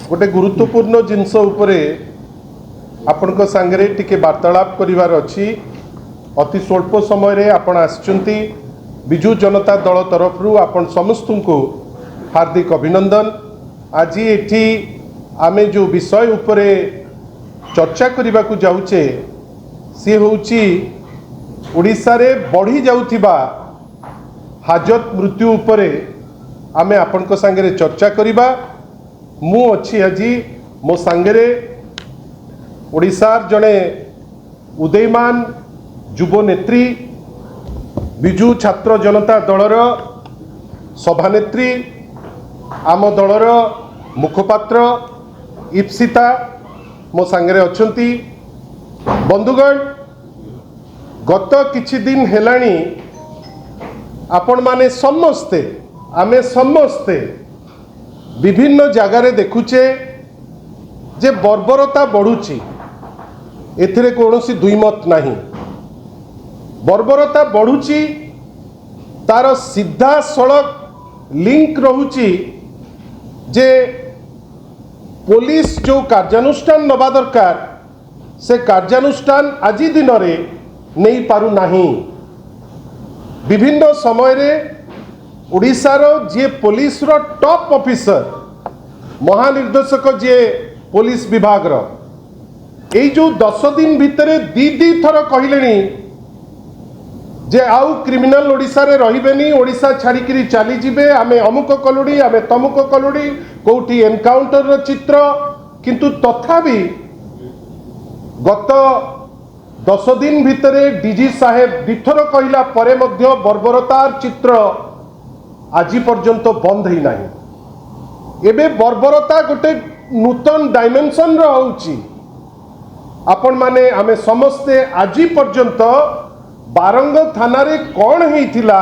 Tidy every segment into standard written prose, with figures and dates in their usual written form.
गोटे गुरुत्वपूर्ण जिनस उपरे आपण सांगे टिके वार्तालाप करिवार अछि। अति स्वल्प समय रे आपण आछंती बिजु जनता दल तरफ आपण समस्त को हार्दिक अभिनंदन। आज एठी आमे जो विषय उपरे चर्चा करने को जाऊे सी होची ओडिशा रे बढ़ी जाउथिबा हाजत मृत्यु उपरे आमे आपण सांगे चर्चा करिबा। मु अच्छी आज मो सांगे ओडिशार जड़े उदयमान युव नेत्री बिजु छात्र जनता दलर सभानेत्री आम दलर मुखपात्र इप्सिता मो सांगे अच्छी। बंधुगण गत किछि दिन हेलानी आपण माने समस्ते आमे समस्ते विभिन्न जगार देखुचे जे बर्बरता बढ़ुची एथिरे कौनसी दुई मत नहीं। बर्बरता बढ़ुची तार सीधा सड़क लिंक रहुची जे पुलिस जो कार्यानुष्ठान नबा दरकार से कार्यानुष्ठान आज दिन रे नहीं पारु नहीं। विभिन्न समय रे ओडिशार जे पुलिस रो टॉप ऑफिसर महानिर्देशक जे पुलिस विभाग रो ए जो 10 दिन भितरे दी थर कहले जे आउ क्रिमिनल ओडिशा रे रहिबेनी, ओडिशा छाड़िकी चली जिबे, आमे अमुक कलुड़ी आमे तमुक कलुड़ी कोठी एनकाउंटर रो चित्र। किंतु तथापि गत 10 दिन भितरे डीजी साहेब दिथर कहला परे मध्य बर्बरतार चित्र आज पर्यंत बंद ही नहीं। एबे बर्बरता गोटे नूतन डायमेंशन होउची। आपण माने आमे समस्ते आज पर्यंत बारंग थाना रे कौन होइथिला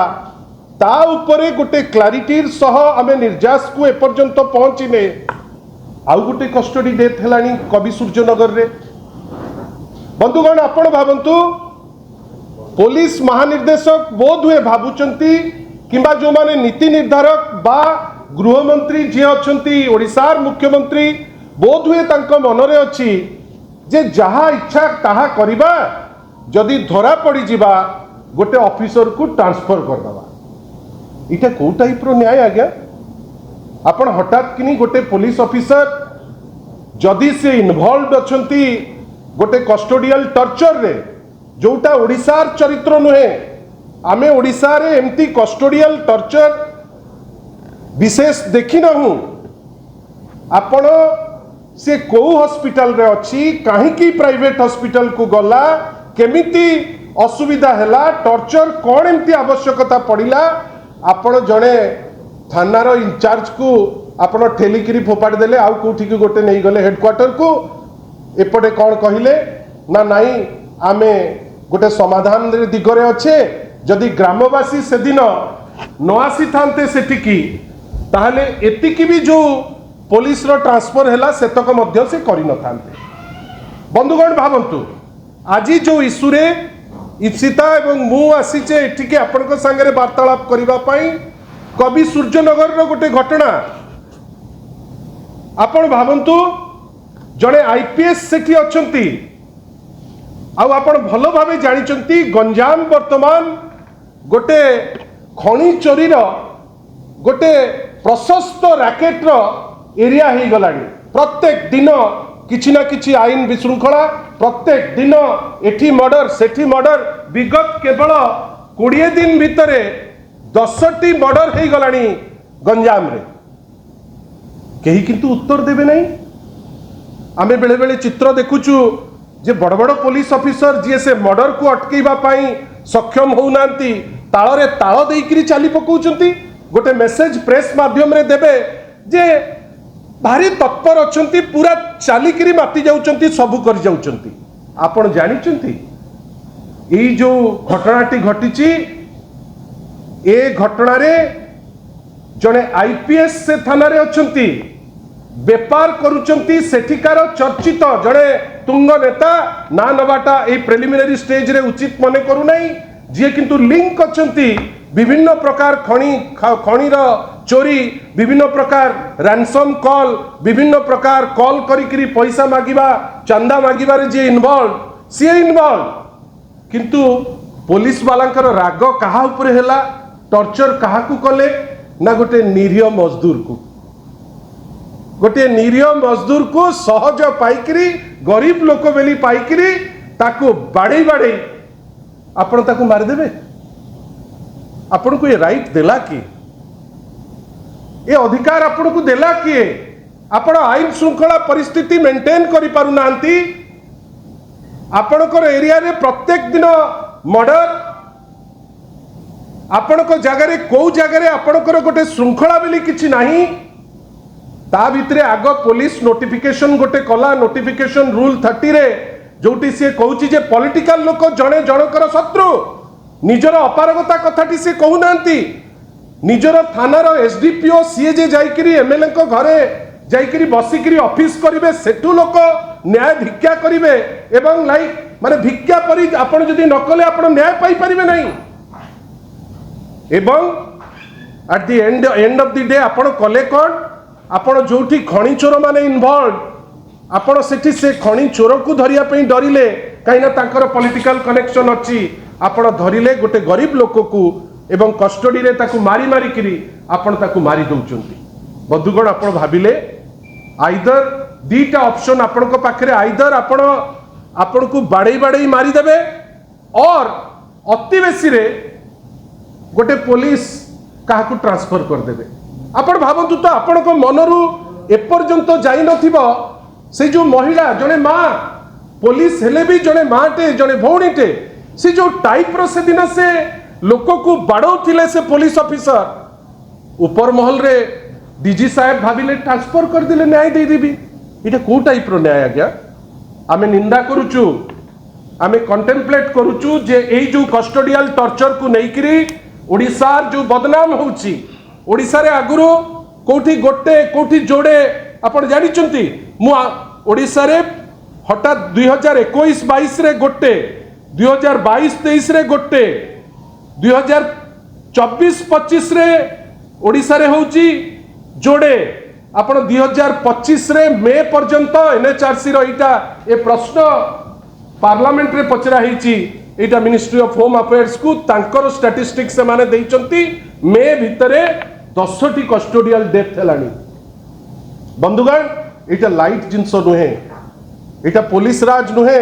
ता उपरे गोटे क्लारिटीर सह आमे निर्जास को एपर्यंत पहुँचीने। आउ गोटे कस्टडी डेथ हेलानी कवि सूर्यनगर रे। बंधुगण आपण भावंतु पुलिस महानिर्देशक बोध हुए भावुचंती किंबा जो माने नीति निर्धारक बा गृहमंत्री जी अच्छी ओडिशार मुख्यमंत्री बोध हुए तांको मनरे अच्छी जे जहा इच्छा ताहा करिबा, जदि धरा पड़ी जिबा गोटे ऑफिसर को ट्रांसफर करदबा। इटा को टाइप रो न्याय आज्ञा? आपण हठात किनी गोटे पुलिस ऑफिसर जदि से इन्वॉल्व अच्छंती गोटे कस्टोडियल टर्चर रे जोटा ओडिशार चरित्र नुहे। आमे ओडिशा रे एमती कस्टोडियल टर्चर विशेष देखी नहु। आपण से को हॉस्पिटल रे अच्छी कहीं प्राइवेट हॉस्पिटल को गला केमिति असुविधा हैला, टर्चर कौन एमती आवश्यकता पड़िला, आपण जड़े थानार इंचार्ज को आपण ठेलिकी फोपाड़ी देले आउ कोठी की गोटे नहीं गले हेडक्वार्टर को। एपटे कौन कहले ना नहीं आमे गोटे समाधान दिगरे अच्छे। जदि ग्रामवासी से दिन न आसी थांते सेटिकी ताहले एतिकी भी जो पुलिस रो ट्रांसफर हैला सेतक मध्य से करि न थांते। बंधुगण भावंतु आज जो इश्यू रे इप्सिता एवं मु आसीचे एटिके आपनक संगे वार्तालाप करिबा पई कवि सूर्यनगर रो गोटे घटना। आपण भावंतु जड़े आईपीएस सेठी अच्छंती आउ आपण भलो भावे जानिचंती गंजाम वर्तमान गोटे खणी चोरी रो गोटे प्रशस्त रैकेट रो एरिया ही गलानी। प्रत्येक दिन किछि ना किछि आईन विशृंखला, प्रत्येक दिन एठी मर्डर सेठी मर्डर। विगत केवल 20 दिन भितरे 10टी मर्डर ही गलानी गंजाम रे। केही किंतु उत्तर देबे नहीं। आमे बेले बेले चित्र देखुचु जे बड़ बड़ पुलिस ऑफिसर जी से मर्डर को अटकेबा पाई सक्षम होउनांती ताଳରେ ताଳ ଦେଇକିରି ଚାଲି ପକଉଛନ୍ତି। गोटे मेसेज प्रेस माध्यम रे देबे जे भारी तत्पर अच्छंती, पूरा चालिकिरी माति जाउचंती, सबु कर जाउचंती। आपण जानिचंती एई जो घटनाटी घटिची ए घटना रे जने आईपीएस से थाना रे अच्छंती बेपार करुचंती सेठिकार चर्चित जड़े तुंग नेता ना नवाटा ए प्रिलिमिनरी स्टेज रे उचित मने करू नहीं। जी किंतु लिंक अच्छंती विभिन्न प्रकार खणीर चोरी विभिन्न प्रकार रैनसम कॉल विभिन्न प्रकार कॉल करी पैसा मागिबा चंदा मागिबारे जे इन्वॉल्व सी इन्वॉल्व किंतु पुलिस वालांकर राग कहा उपरे हैला टॉर्चर कहा को कले ना गोटे निरीह मजदूर को सहज पाइकरी गरीब लोक बेली पाइकरी ताको बाड़े बाड़े आपण ताको मार देबे आपण को ये राइट देला कि ये अधिकार आपण को देला कि आपण आईन श्रृंखला परिस्थिति मेंटेन करि पारु नांती आपणकर एरिया रे प्रत्येक दिन मर्डर आपणक जगह कौ जगह आपणकर गोटे श्रृंखला बेली किछि नाही ता भितरे आग पुलिस नोटिफिकेशन गोटे कला नोटिफिकेशन रूल 30 रे जोटी से कहूची जे पॉलिटिकल लोक जणे जनकर शत्रु निजर अपारगता कथाटी से कहू नांती निजर थानार एसडीपीओ सीए जे जाइकरी एमएलए को घरे जाइकरी बसिकरी ऑफिस करिवे सेठु लोक न्याय भिक्षा करिवे एवं लाइक माने भिक्षा परि आपण जदी न कले आपण न्याय पाई परिबे नहीं एवं at the end of the day आपण कले कोन आपण जोठी खणी चोर माने इन्वॉल्व आपण सेठी से खणी चोर को धरिया पई डरिले काइना तांकर पॉलिटिकल कनेक्शन अछि आपण धरिले गोटे गरीब लोक को एवं कस्टडी रे ताकू मारी मारी करी आपण ताकू मारी दउचंती बंधुगण आपण भाबिले आइदर दीटा ऑप्शन आपण को पाखरे आइदर आपण को बाड़े बाड़े मारी देबे और अति बेसी रे गोटे पुलिस काहा को ट्रांसफर कर देबे आपण भाबंतु तो आपण को मनरु एपर्यंत जाई नथिबो से जो महिला जने मां पुलिस हेले भी जने माटे जने भौणीटे से जो टाइप रो से दिन से लोक को बाड़ौथिले से पुलिस ऑफिसर ऊपर महल रे डीजी साहेब भाविले ट्रांसफर कर दिले न्याय दे देबी इटा को टाइप रो न्याय आज्ञा आमे निंदा करूचु आमे कंटेम्पलेट करूचु जे एई जो कस्टोडियल टॉर्चर को नेइकरी ओडिसार जो बदनाम होउची ओडिसा रे आगुरो कोठी गोटे कोठी जोड़े आपण जानि चंती मु ओडिसा रे हठात 2021-22 रे गोटे 2022-23 रे गोटे 2024-25 रे ओडिसा रे होउची जोड़े आपण 2025 रे मे पर्यंत एनएचआरसी रो इटा ए प्रश्न पार्लियामेंट रे पचरा हिची इटा मिनिस्ट्री ऑफ होम अफेयर्स को तांकर स्टैटिस्टिक्स से माने देइचंती मे भितरे 10टी कस्टोडियल डेथ हेलानी बंधुगण इटा लाइट जिंस नुहे इटा पुलिस राज नुहे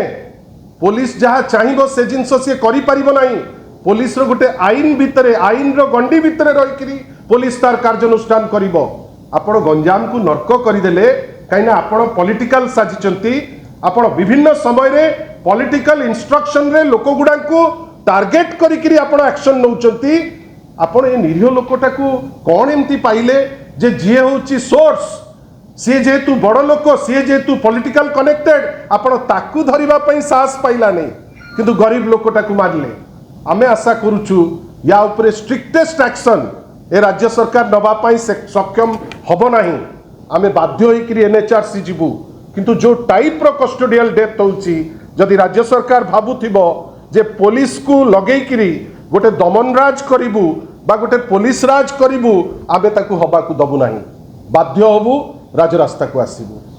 पुलिस जहाँ चाहिए से जिनस सी करि परिबो नाही पुलिस रो गोटे आईन भितरे आईन रो गंडी भितरे रहिकरी पुलिस तार कार्यानुष्ठान करिबो आपण गंजाम को नर्क करदेले कहीं आपण पॉलिटिकल साजिचंती आपण विभिन्न समय रे पॉलिटिकल इंस्ट्रक्शन रे लोक गुडा को टार्गेट करिकरी आपण एक्शन नउचंती आपण ए निरीह लोकटा को कोन एमती पाइले जे जे होची सोर्स सी जेतु बड़ लोक सी जेतु पॉलिटिकल कनेक्टेड आपण ताकू धरिबा पई साहस पाइला नहीं किंतु गरीब लोकटा को मारले आमे आशा करूचु या ऊपर स्ट्रिक्टेस्ट एक्शन ए राज्य सरकार नबा पई सक्षम हबो नाही आमे बाध्य होइकरी एनएचआरसी जीवु किंतु जो टाइप रो कस्टोडियल डेथ होउची जदि राज्य सरकार भाबुथिबो जे पुलिस को लगेइकरी गोटे दमन राज करिबु बा गोटे पुलिस राज करिबु आमे ताकू हबा को दबु नाही बाध्य हबु राजरास्ता को आसीबु।